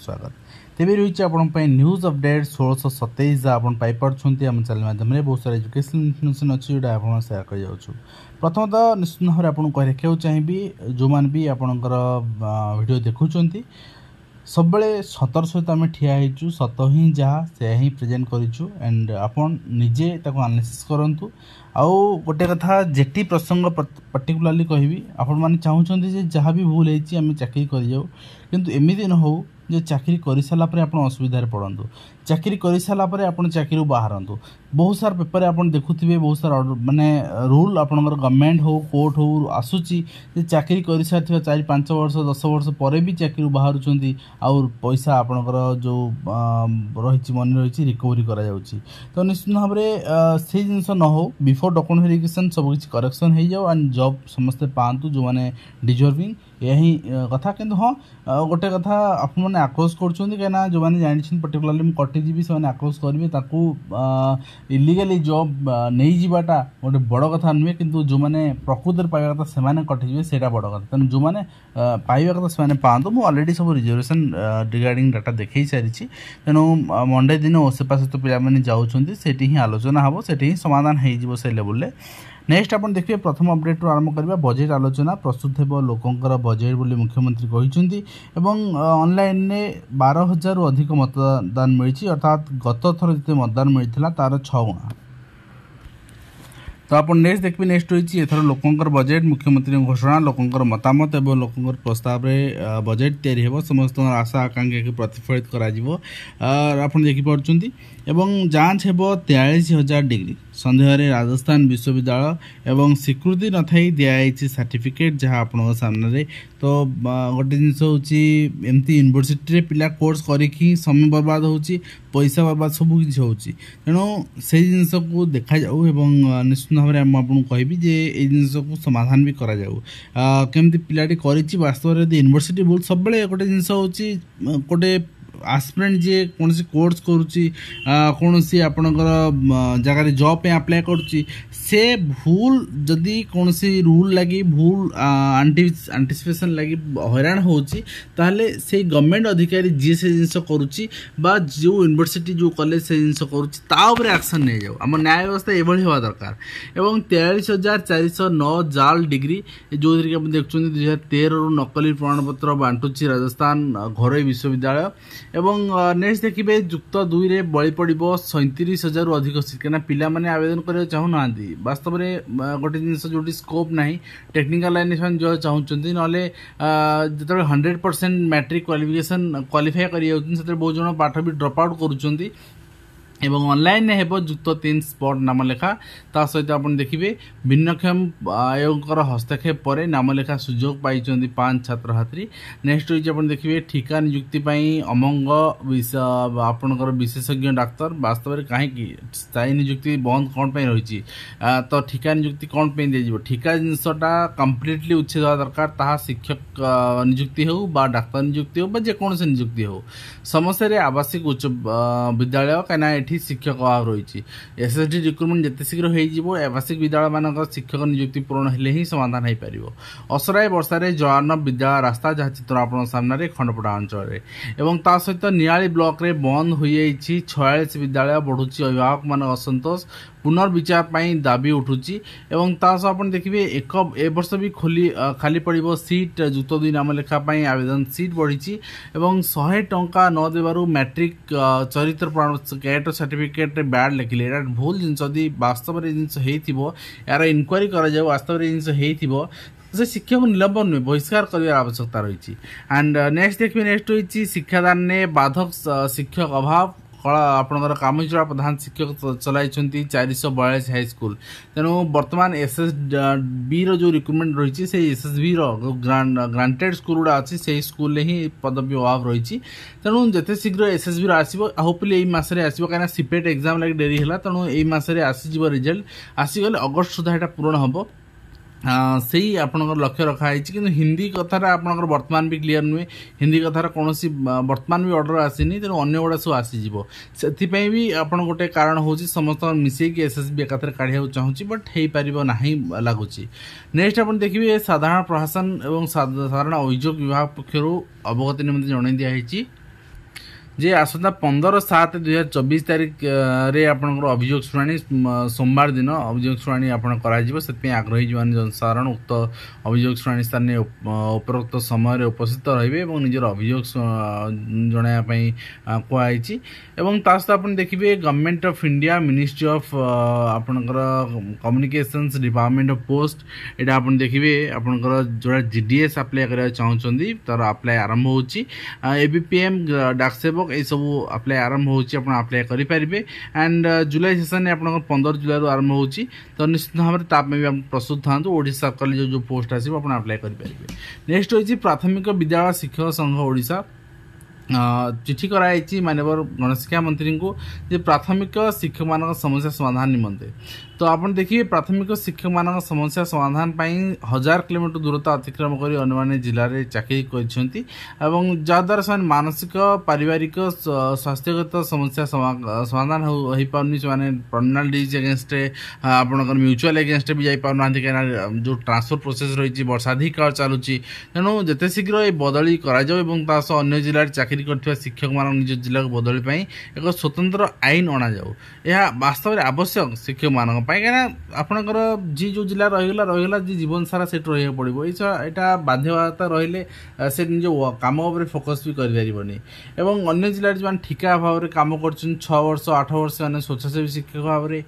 स्वागत तेज रही आप न्यूज अपडेट 1627 आप पाइपुंट आम चैनल माध्यम बहुत सारा एजुकेशन इनफर्मेशन अच्छी जोटा आप सेयार कर प्रथमतः निश्चित भाव में आपको कह रखा चाहिए जो मैंने भी आपणकर वीडियो देखुं सब सतर सहित आम ठिया होचु सत ही जहाँ से ही प्रेजेंट करूँ एंड आपन निजे एनालिसिस करूँ आउ गोटे कथा जेटी प्रसंग पर्टिकुलाली कहबी आपण माने चाहूँ जहाँ भी भूल होती आम चाकरी कर जाऊ किंतु एमती न हो जे चाकरी कर सारा आप असुविधा पड़तु चाकरी कर सारा आप चाकरी बाहर बहुत सारा पेपर आप देखुए बहुत सारा माने रूल आपंकर गवर्नमेंट हो कोर्ट हो आसूची चाकरी कर सारी 4-5 वर्ष 10 वर्ष पर भी चाकरी बाहर आउ पैसा आपंकर जो रही मन रही रिकवरी करा तो निश्चित भाव में से जिन न हो बिफोर डॉक्यूमेंट वेरिफिकेशन सब किसी करेक्शन हो जाओ एंड जॉब समस्ते पातु जो मैंने डिजर्विंग यही कथा किंतु हाँ गोटे कथा आपने आक्रोश करना जो मैंने जानी पर्टिकुलाली कटिजी से आक्रोश करेंगे इलिगली जॉब नहीं जावाटा गोटे बड़ कथा नुहे किंतु जो मैंने प्रकृति पाइबा कथा से कटिजे से बड़ कथा तेणु जो मैंने पाइबा कथा से पातु मुझे अलरेडी सब रिजर्वेशन रिगार्डिंग डाटा देखी सारी तेणु मंडे दिन ओसेपा सहित पे जाऊँच ही आलोचना हम से समाधान हो से लेवल नेक्स्ट आप देखिए प्रथम अपडेट आरंभ करवा बजेट आलोचना प्रस्तुत हो लोकंर बजेट बोली मुख्यमंत्री कहते ऑनलाइन ने 12,000 अधिक मतदान मिली अर्थात गत थर जिते मतदान मिलता तार 6 गुणा तो आप नेक्स्ट देखिए नेक्स्ट रही एथर लोकंर बजेट मुख्यमंत्री घोषणा लोकंर मतामत और लोकंर प्रस्ताव में बजेट तैयारी हो समस्त आशा आकांक्षा के प्रतिफलित कर देखिपुंट एवं जांच हो 43,000 डिग्री सन्देह राजस्थान विश्वविद्यालय एवं स्वीकृति न थी दिखाई सर्टिफिकेट जहाँ आपण सामने तो गोटे जिनस होमती यूनिवर्सिटी पिला कोर्स करी समय बर्बाद हो पैसा बर्बाद सब किसी हो तेणु से जिनस को देखा जाऊ एवं निश्चित भाव में आपको कहबी जे ये जिनस को समाधान भी करा जाऊ केमती पिलाटी करी वास्तव में यूनिवर्सिटी बहुत सब गोटे जिनस हो गोटे आस्पिरेंट जे कौन कोर्स करुच्ची कौन सी आपणकर जगह जॉब पे अप्लाई करुच्ची से भूल जदि कौन सी रूल लगी भूल आंटिसिपेशन लगी हैरान होची ताहले से गवर्नमेंट अधिकारी जी से जिनस करुच्ची बा जो यूनिवर्सिटी जो कॉलेज से जिनस करुच्ची ता ऊपर एक्शन नहीं जाऊ आम न्याय व्यवस्था एभली हवा दरकार एवं 43,409 जाल डिग्री जो देखुं 2013 नकली प्रमाणपत्र बांटुची राजस्थान घरोई विश्वविद्यालय एवं नेक्स्ट देखिए युक्त 2 रे बलि पड़ 37,000 अधिक सीट कहीं पिला माने आवेदन करने चाहूना वास्तव में गोटे जिन जो स्कोप ना टेक्निकल लाइन से जो चाहते ना जो 100% मैट्रिक क्वालिफिकेशन क्वालिफाई कर बहुत जन पाठ भी ड्रॉप आउट करुँच एवं ऑनलाइन हेब युक्त 3 स्पॉट नामलेखा ता सहित आप देखिए भिन्नक्षम आयोग हस्तक्षेप पर नामलेखा सुजोग पाई 5 छात्र छात्री नेक्स्ट रही आप देखिए ठिका नियुक्ति अमंग आपणकर विशेषज्ञ डाक्तर वास्तव में कहीं स्थायी नियुक्ति बंद कौन रही तो ठिका नियुक्ति कौन दिज्व ठिका जिनसटा कम्प्लीटली उच्छेद होगा दरकार ता शिक्षक नियुक्ति हो बा डाक्तर नियुक्ति हो जेकोसी नियुक्ति हो समस्या आवासिक उच्च विद्यालय कहीं शिक्षक अभाव रही एसएसडी रिक्रुटमेंट जिते शीघ्र हो आवासिक विद्यालय मान शिक्षक नियुक्ति पूरण हेले ही समाधान हो पार असराय वर्षार जवान विद्यालय रास्ता जहाँ चित्र आप सामने खंडपड़ा अंचल एवं ता सहित नियाली ब्लॉक रे बंद हो 46 विद्यालय बढ़ुची अभिभावक मान असंतोष पुनर्विचार दाबी उठुची एवं तास आप देखिए एक वर्ष भी खाली पड़ो सीट युक्त 2 नामलेखा आवेदन सीट बढ़ी एवं 100 टंका न देवु मैट्रिक चरित्र प्रमाण कैरेक्टर सर्टिफिकेट बैड लिखिले भूल जिन वास्तव में जिन यार इनक्वारी कर वास्तव में जिन से शिक्षक को निलंबन नुहे बहिष्कार कर आवश्यकता रही एंड नेक्स्ट देखिए नेक्स्ट रही शिक्षादान ने बाधक शिक्षक अभाव कला आपणकर कामुचुरा प्रधान शिक्षक चलाई 442 हाईस्कल तेणु बर्तमान एसएसबी जो रिक्रुटमेंट रही से एसएसबी ग्रांटेड स्कूल गुड़ा अच्छी से स्कूल ही पदवी अभाव रही तेणु जिते शीघ्र एसएसबी आसो होपफुली यही मसरे आसो कहीं सीपेट एग्जाम लगे डेरी है तेणु यही मसरे आसीज रिजल्ट आसीगले अगस्ट सुधा यहाँ पूरण हम से आपंकर लक्ष्य रखाई कि हिंदी कथार आपंकर वर्तमान भी क्लीयर नुहे हिंदी कथार कौन वर्तमान भी ऑर्डर आसीनी तेणु अन्य गुड़ा सब आसीज से भी आप गोटे कारण हूँ समस्त मिसेक एसएसबी एकाथरे काढ़ा चाहूँगी बट हो पार ना लगुच नेक्स्ट आप देखिए साधारण प्रशासन और साधारण अभियोग विभाग पक्षर अवगति निमंते जन दिखाई जे आसंता 15/7/2024 तारीख रे आपनकर अभियोग शुणाणी सोमवार दिन अभियोग शुणाणी आपन कराजिबो सेति आग्रही जवान जनसाधारण उक्त अभियोग शुणाणी स्थान उपरोक्त समय रे उपस्थित रहिबे एवं निजर अभियोग जणाया पई कोआइछि एवं तास्त आपन देखिबे government of India ministry of आपनकर कम्युनिकेशंस डिपार्टमेंट ऑफ पोस्ट एटा आपन देखिबे आपनकर जोडा जीडीएस अप्लाई करा चाहउछंदी तर अप्लाई आरंभ होछि एबीपीएम डाक सेवक ये सब अप्लाई आरंभ होछि आपण अप्लाई करि परिबे एंड जुलाई सेशन ने आपण 15 जुलाई आरंभ होछि तो निश्चित भाव में ताप में भी आप प्रस्तुत थांतु ओडिशा सरकार जो पोस्ट आसी आपण अप्लाई करि परिबे नेक्स्ट होछि प्राथमिक विद्यालय शिक्षक संघ ओडिशा चिठी कराई माननीय गणशिक्षा मंत्री को जे प्राथमिक शिक्षक मान समस्या समाधान निमंते तो आप देखिए प्राथमिक शिक्षक मान समस्या समाधान पाई 1000 किलोमीटर दूरता अतिक्रम कर अन्य जिले में चाकरी कर जहाद्वारा से मानसिक पारिवारिक स्वास्थ्यगत समस्या समाधान हो पारनी से पर्सनाल डिजीज एगेन्स्ट आपंकर म्यूचुअल एगेन्स्ट भी जापार कहीं जो ट्रांसफर प्रोसेस रही वर्षाधिक चलुची तेणु जिते शीघ्र ये बदली अन्य जिले में चाकरी कर शिक्षक मान निज जिला को बदली एक स्वतंत्र आईन अणा जाऊ यह वास्तव में आवश्यक शिक्षक मान कहीं आपंकर जी जो जिला रहीगला जी जीवन सारा से रहा पड़ो यहाँ बाध्यता रही से निज कम उपर फोकस भी करें एवं अन्य जिले जो ठिका भाव में कम कर 6 वर्ष 8 वर्ष मैंने स्वेच्छासेवी शिक्षक भाव में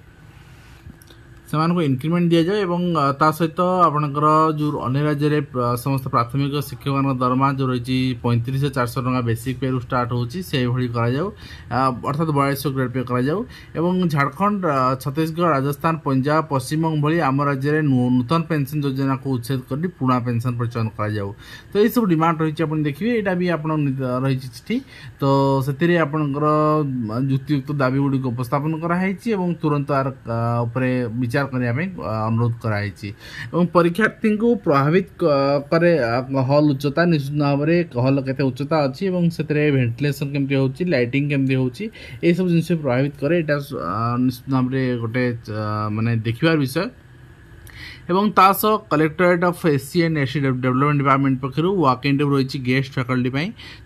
से इनक्रिमेंट दि जाए और सहित आपंकर जो अन्य राज्य में समस्त प्राथमिक शिक्षक मान दरमा जो रही 35,400 टका बेसिक पे स्टार्ट होची से भली करा जाऊ अर्थात 4200 ग्रेड पे करा जाऊ एवं झारखंड छत्तीसगढ़ राजस्थान पंजाब पश्चिमबंग भली आम राज्य में नूतन पेंशन योजना को उच्छेद कर पुराना पेंशन पर चयन करा जाऊ तो ये सब डिमांड रही आप देखिए यहाँ भी आप रही चिठी तो से आपंकर युक्तियुक्त दाबी गुड़ी उपस्थापन कराई तुरंत आर विचार करने अनुरोध कराई परीक्षार्थी को प्रभावित करे हल उच्चता निश्चित भाव में हल के उच्चता अच्छी से वेंटिलेशन केमती हो लाइटिंग केमती हो सब जिन प्रभावित करे निश्चित भाव में गोटे माने देखिबार विषय एवं तासह collectorate of SC and ST development department पक्षर वाक इन रही गेस्ट फैकल्टी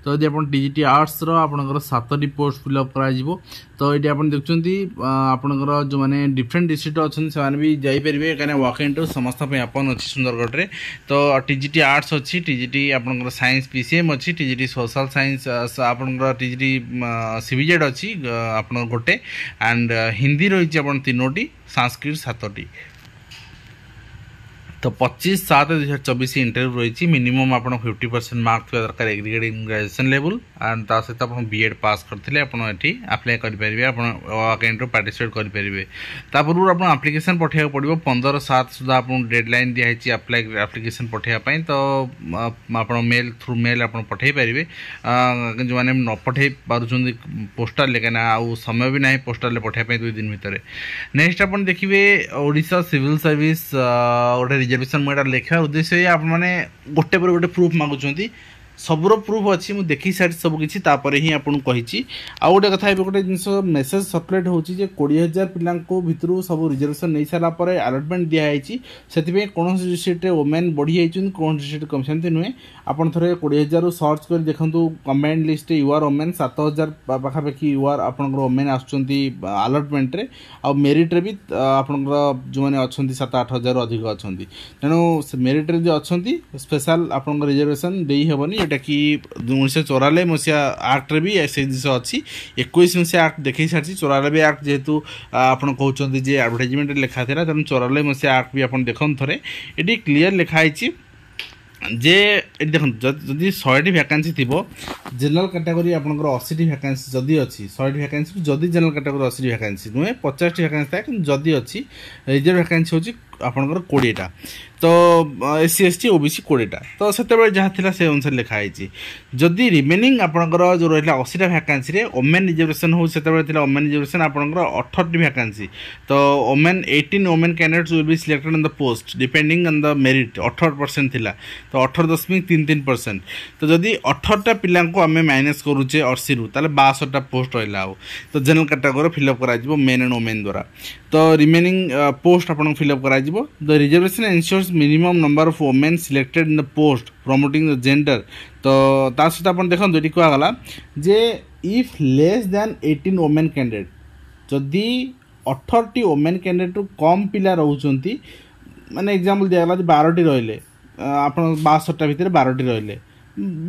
तो यदि आप टीजीटी आर्ट्स आपंकर 7टी पोस्ट फिलअप कर तो ये आप देखुं आपंकर जो मैंने डिफरेंट डिस्ट्रिक्ट अच्छा से भी जापरेंगे कहीं वाक इन समस्त अपन अच्छी सुंदरगढ़ में तो टीजीटी आर्ट्स अच्छी टीजीटी आपंकर साइंस पीसीएम अच्छी टीजीटी सोशल साइंस आपंकर टीजीटी सीबीजेड अच्छी आप गोटे एंड हिंदी रही आप 3टी संस्कृत 7टी तो 25/7/2024 इंटरव्यू रही मिनिमम आप 50% मार्क थोड़ा दरकार एग्रीगेट ग्रेजुएशन लेवल एंड ता सहित आप बीएड पास करते आपड़ी आप्लाय करेंगे आप पार्टिसिपेट करेंगे पूर्व आप आप्लिकेसन पठाइबा पड़ो 15/7 सुधा आप डेडलाइन दिखाई आप्लिकेसन पठाइबा तो आप मेल थ्रू मेल आप पठाई पारे जो मैंने न पठाई पार्टी पोस्टाल कहीं आउ समय भी ना पोस्टाल पठाइबा 2 दिन भितर नेक्स्ट आप देखिए ओडिशा सिविल सर्विस गोटे रिजर्वेशन मुझे लिखा उद्देश्य आप मैंने गोटे पर गोटे प्रूफ मागुंट सबूर प्रूफ अच्छी मुझे देखी सारी सबकि ही आपको कही आउ गोटे कथा गोटे जिन मेसेज सर्कुलेट हो 20,000 पिला भितर सब रिजर्वेशन नहीं सारापर अलटमेंट दिखाई से कौन सीट्रे वोमेन बढ़ी कौन सीट कम सेमती नुहे आप थे 20,000 सर्च कर देखूँ कम्बाइंड लिस्ट यूआर वोमेन 7,000 पाखापाखि यूआर आप वोमेन आलटमेंट्रे आ मेरिट्रे भी आपंकर जो मैंने अच्छा 7-8,000 अधिक अच्छा तेणु मेरिट्रे जो अच्छा स्पेशल आप रिजर्वेशन दे हेबनी जोटा कि 1994 मसीहा आक्ट्रे भी से जिस अच्छी 21 मसीहा आक्ट देखी सारी 94 आक्ट जेहेतु आप कहते एडवर्टाइजमेंट लिखा था तेनाली 94 मसीहा आक्ट भी आप देखते थे ये क्लीयर लिखाई जे देखो जदि 100टी वैकेंसी थी जनरल कैटेगरी आपंकर 80टी वैकेंसी जदि अच्छी 100टी वैकेंसी जदि जनरल कैटेगरी 80टी वैकेंसी नुहे 50टी वैकेंसी था कि जदि अच्छी रिजर्व वैकेंसी ଆପଣଙ୍କର 20ଟା तो एससी एसटी ओबीसी 20टा तो से जहाँ थी से अनुसार लिखाई जदि रिमेनिंग आपंकर जो रहा 80टा भैकेंसी रे ओमेन रिजर्वेशन हो ओमेन रिजर्वेशन आपंकर 18टी भैकेंसी तो women 18 women candidates will be selected in the post depending on the merit 18% थिला तो 18.33% तो जदि 18टा पिला आम माइनस करुचे 80 रु ताले 62टा पोस्ट रहा तो जनरल कैटेगोरी फिलअप करा मेन एंड ओमेन द्वारा तो रिमेनिंग पोस्ट आपन फिलअप करा the reservation ensures minimum number of women selected in the post promoting the gender तो ता सहित अपन देखो ये कहगला जे if less then 18 women candidate जदि 18टी वोमेन कैंडिडेट कम पिला रहउचंती माने एग्जांपल दियागला 12टी रहले आपण 62टा भितर 12टी रहले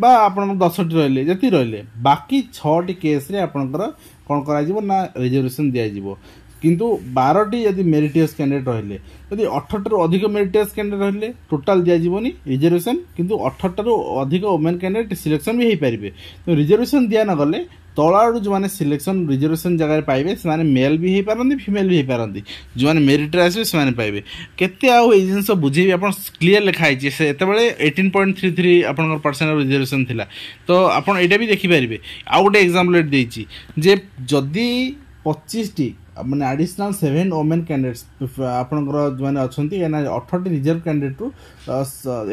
बा आपण 10टी रहले जति रहले बाकी 6टी केस रे आपनकर कोन करा जिवो ना रिजर्वेशन दिया जिवो किंतु 12टी यदि मेरिटियस कैंडिडेट रहिले यदि 18 रु अधिक मेरिटियस कैंडिडेट रहिले टोटल दिया जीवनी रिजर्वेशन किंतु 18 रु अधिक वोमेन कैंडिडेट सिलेक्शन भी हेई परिबे तो रिजर्वेशन दिया न गले तलाडू जो माने सिलेक्शन रिजर्वेशन जगह पाइबे से माने मेल भी हेई पारंदी फीमेल भी हेई पारंदी जो माने मेरिट रे आसे से माने पाइबे केते आउ ए जिंस बुझेबी आपण क्लियर लिखाई छै से एतबेले 18.33 आपनकर परसेंट रिजर्वेशन थिला तो आपण एटा भी देखि परिबे आउ गोटे एग्जांपल देछि जे जदी 25टी माने एडिशनल 7 वोमेन कैंडिडेट्स आपनकर जो माने अछंती एना 18टी रिजर्व कैंडिडेट रु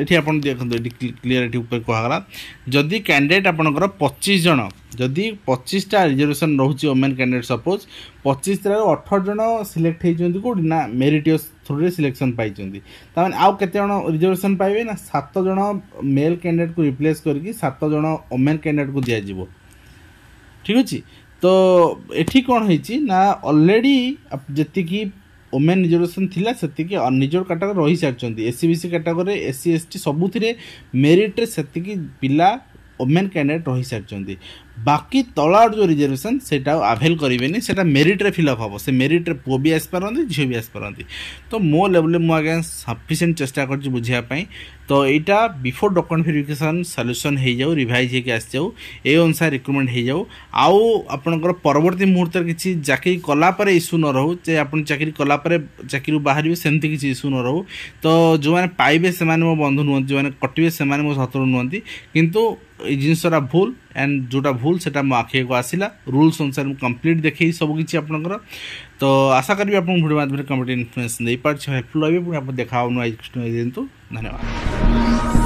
एठी आपण देखंतो एठी क्लियर एठी ऊपर कहगला जदी कैंडिडेट आपनकर 25 जण जदी 25टा रिजर्वेशन रहउची वोमेन कैंडिडेट सपोज 25 रा 18 जण सिलेक्ट हेइचंती कोडी ना मेरिटियस थ्रू रे सिलेक्शन पाइचंती ता माने आउ केते जण रिजर्वेशन पाइबे ना 7 जण मेल कैंडिडेट को रिप्लेस करके 7 जण वोमेन कैंडिडेट को दिया जिवो ठीक अछि तो एठी कौन होइची ना ऑलरेडी जति वोमेन रिजर्वेशन थिला सेति अनरिजर्व कैटेगरी रही सारचंती SC BC category SC ST सबुथिरे मेरिट रे सेति पिला वोमेन कैंडिडेट रही सारचंती बाकी तलाड़ जो रिजर्वेशन सेटा आवेल करेनि सेटा मेरिट रे फिलअप हम से मेरिट रे पुओ भी आस पारती झील भी आस पारती तो मो लेवल में आगे सफिसीयंट चेष्टा कर बुझापी तो यहाँ बिफोर डॉक्यूमेंट वेरिफिकेशन सॉल्यूशन हो जाऊ रिवाइज होकर आसी जाऊ ए अनुसार रिक्रुटमेंट हो जाऊ आउ आपनकर परवर्ती मुहूर्त किसी चाकरी कलापर इश्यू न रहू जे आप चाकरी कलापर चाकरी बाहर सेमती किसी इश्यू न रहू तो जो मैंने पाइबे से मो बंधु नुहति जो मैंने कटिबे से मो शत्रु नुहति किंतु ये जिनसरा भूल एंड जोटा भूल सेटा मो आखि को आसिला रूल्स अनुसार कंप्लीट देखी सब किसी आपनकर तो आशा करी आप वीडियो माध्यम कंप्लीट इन्फॉर्मेशन दे पार्छ हेल्पफुल रही पुणी आप देखा दिंतु धन्यवाद।